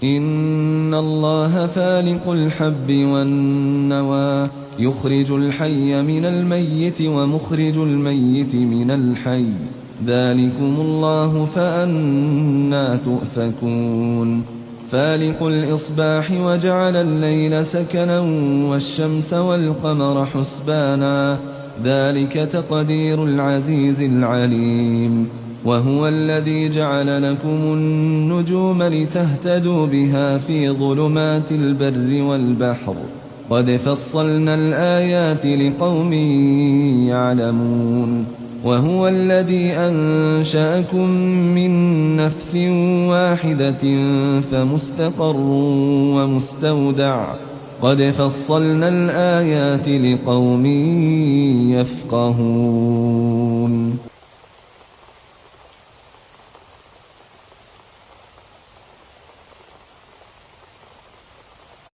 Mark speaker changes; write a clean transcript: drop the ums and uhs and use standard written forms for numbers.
Speaker 1: إن الله فالق الحب والنوى يخرج الحي من الميت ومخرج الميت من الحي ذلكم الله فأنى تؤفكون فالق الإصباح وجعل الليل سكنا والشمس والقمر حسبانا ذلك تقدير العزيز العليم وهو الذي جعل لكم النجوم لتهتدوا بها في ظلمات البر والبحر قد فصلنا الآيات لقوم يعلمون وهو الذي أنشأكم من نفس واحدة فمستقر ومستودع قد فصلنا الآيات لقوم يفقهون